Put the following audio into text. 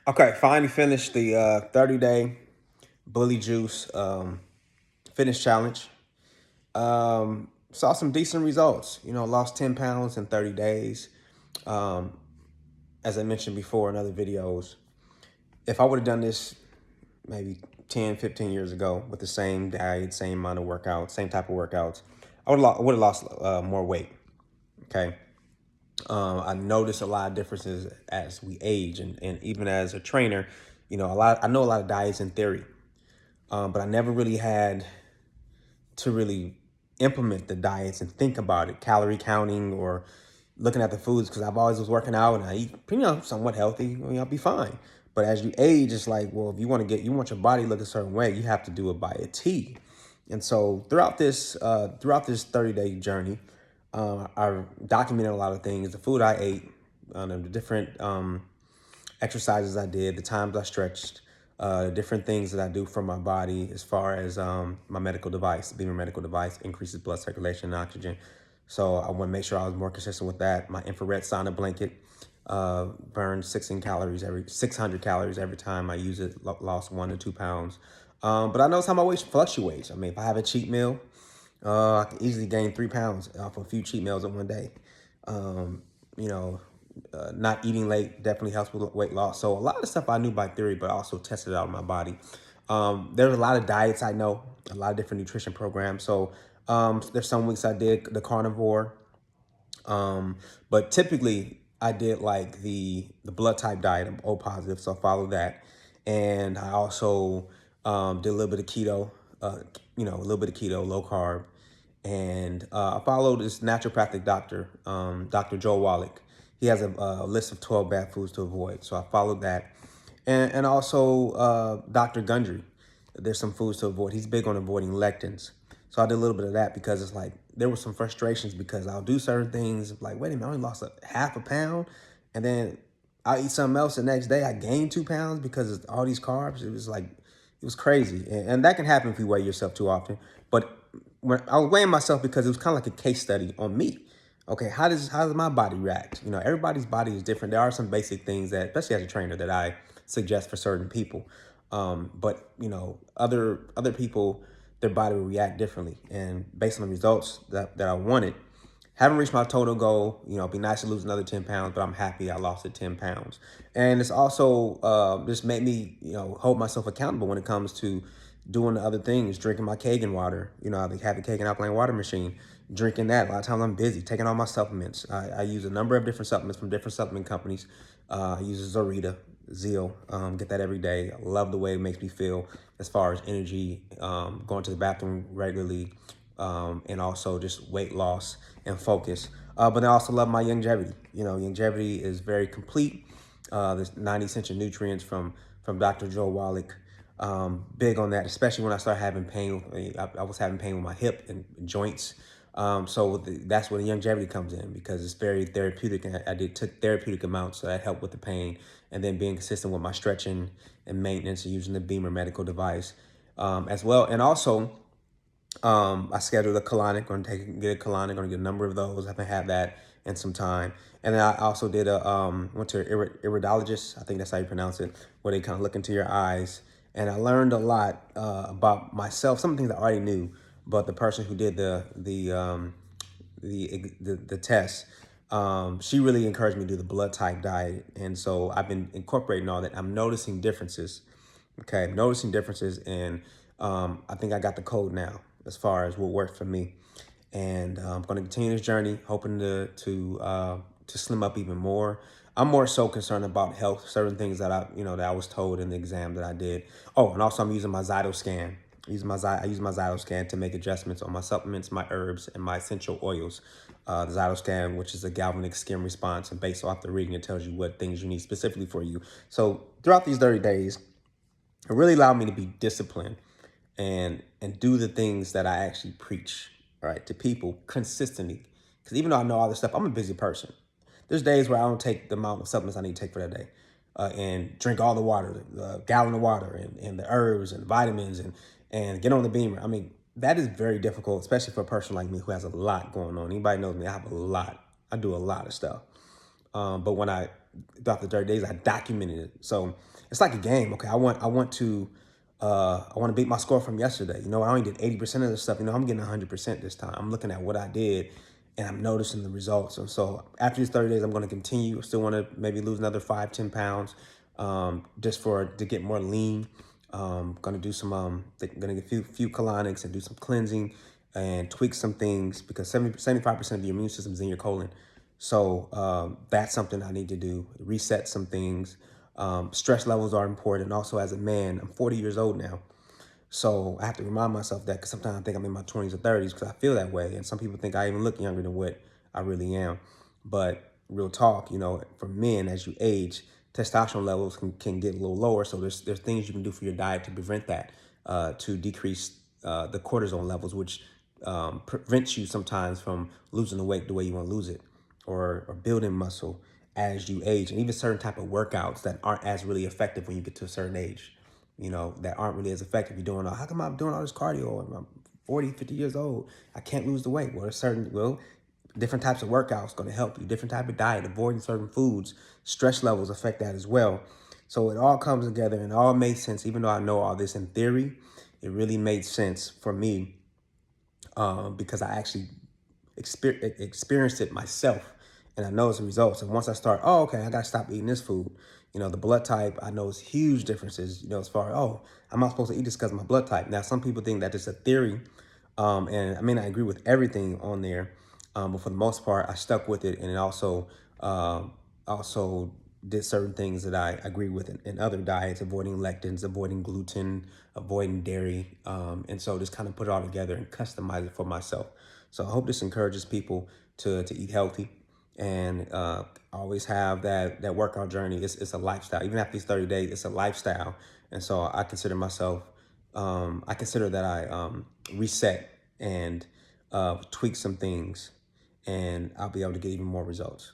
Okay, finally finished the 30-day Bully Juice fitness challenge. Saw some decent results. Lost 10 pounds in 30 days. Um, as I mentioned before in other videos, if I would have done this maybe 10, 15 years ago with the same diet, same amount of workouts, same type of workouts, I would have lost more weight. Okay. I notice a lot of differences as we age, and even as a trainer, I know a lot of diets in theory, but I never really had to really implement the diets and think about it, calorie counting or looking at the foods, because I've always was working out and I eat, somewhat healthy. I'll be fine. But as you age, it's like, well, if you want your body to look a certain way, you have to do it by a T. And so throughout this 30-day journey, I documented a lot of things, the food I ate, the different exercises I did, the times I stretched, different things that I do for my body as far as my medical device, Beamer medical device, increases blood circulation and oxygen. So I want to make sure I was more consistent with that. My infrared sauna blanket burned 600 calories every time I use it, lost 1 to 2 pounds. But I notice how my weight fluctuates. I mean, if I have a cheat meal, I can easily gain 3 pounds off a few cheat meals in one day. Um, you know, not eating late definitely helps with weight loss. So a lot of stuff I knew by theory, but I also tested it out in my body. There's a lot of diets I know, a lot of different nutrition programs. So there's some weeks I did the carnivore, but typically I did like the blood type diet. I'm O positive, so I followed that, and I also did a little bit of keto. A little bit of keto, low carb, and I followed this naturopathic doctor, Dr. Joe Wallach. He has a list of 12 bad foods to avoid, so I followed that, and also Dr. Gundry. There's some foods to avoid. He's big on avoiding lectins. So I did a little bit of that because it's like there were some frustrations because I'll do certain things like, wait a minute, I only lost a half a pound. And then I'll eat something else the next day. I gained 2 pounds because of all these carbs. It was crazy. And that can happen if you weigh yourself too often. But when I was weighing myself because it was kind of like a case study on me. Okay, how does my body react? Everybody's body is different. There are some basic things that, especially as a trainer, that I suggest for certain people. But other people, their body will react differently. And based on the results that I wanted, haven't reached my total goal. It'd be nice to lose another 10 pounds, but I'm happy I lost the 10 pounds. And it's also just made me, hold myself accountable when it comes to doing the other things, drinking my Kangen water. I have the Kangen alkaline water machine, drinking that. A lot of times I'm busy, taking all my supplements. I use a number of different supplements from different supplement companies. I use Zorita, Zeal, get that every day. I love the way it makes me feel as far as energy, going to the bathroom regularly, and also just weight loss and focus. But I also love my longevity. Longevity is very complete. There's 90 essential nutrients from Dr. Joe Wallach. Big on that, especially when I started having pain. I was having pain with my hip and joints. That's where the longevity comes in because it's very therapeutic. And I took therapeutic amounts, so that helped with the pain. And then being consistent with my stretching and maintenance and using the Beamer medical device as well. And also, I scheduled a colonic. Going to get a colonic. Going to get a number of those. I haven't had that in some time. And then I also did went to an iridologist. I think that's how you pronounce it, where they kind of look into your eyes. And I learned a lot about myself. Some things I already knew, but the person who did the test, she really encouraged me to do the blood type diet. And so I've been incorporating all that. I'm noticing differences. Okay, noticing differences, and I think I got the code now as far as what worked for me. And I'm going to continue this journey, hoping to slim up even more. I'm more so concerned about health, certain things that I was told in the exam that I did. Oh, and also I'm using my Zytoscan. I use my Zytoscan to make adjustments on my supplements, my herbs, and my essential oils. The Zytoscan, which is a galvanic skin response, and based off the reading, it tells you what things you need specifically for you. So throughout these 30 days, it really allowed me to be disciplined and do the things that I actually preach, right, to people consistently. Because even though I know all this stuff, I'm a busy person. There's days where I don't take the amount of supplements I need to take for that day, and drink all the water, the gallon of water, and the herbs and vitamins, and get on the Beamer. I mean, that is very difficult, especially for a person like me who has a lot going on. Anybody knows me, I have a lot. I do a lot of stuff. But when I throughout the 30 days, I documented it. So it's like a game. Okay, I want to beat my score from yesterday. You know, I only did 80% of the stuff. You know, I'm getting 100% this time. I'm looking at what I did, and I'm noticing the results. And so after these 30 days, I'm going to continue. I still want to maybe lose another 5-10 pounds, just to get more lean. Going to do some going to get a few colonics and do some cleansing and tweak some things, because 75% of your immune system is in your colon. So that's something I need to do, reset some things. Stress levels are important. Also, as a man, I'm 40 years old now. So I have to remind myself that, because sometimes I think I'm in my 20s or 30s because I feel that way. And some people think I even look younger than what I really am. But real talk, you know, for men, as you age, testosterone levels can get a little lower. So there's things you can do for your diet to prevent that, to decrease the cortisol levels, which prevents you sometimes from losing the weight the way you want to lose it, or building muscle as you age, and even certain type of workouts that aren't as really effective when you get to a certain age, you know, that aren't really as effective. You're doing, how come I'm doing all this cardio and I'm 40, 50 years old, I can't lose the weight? Well, different types of workouts going to help you, different type of diet, avoiding certain foods, stress levels affect that as well. So it all comes together and it all makes sense. Even though I know all this in theory, it really made sense for me, because I actually experienced it myself, and I noticed the results. And once I start, oh, okay, I got to stop eating this food. You know, the blood type, I notice huge differences, you know, as far as, oh, I'm not supposed to eat this because of my blood type. Now, some people think that it's a theory, and I mean, I agree with everything on there, but for the most part, I stuck with it, and it also did certain things that I agree with in other diets, avoiding lectins, avoiding gluten, avoiding dairy. And so just kind of put it all together and customize it for myself. So I hope this encourages people to eat healthy, and always have that workout journey. It's a lifestyle. Even after these 30 days, it's a lifestyle. And so I consider myself, I consider that I reset and tweak some things, and I'll be able to get even more results.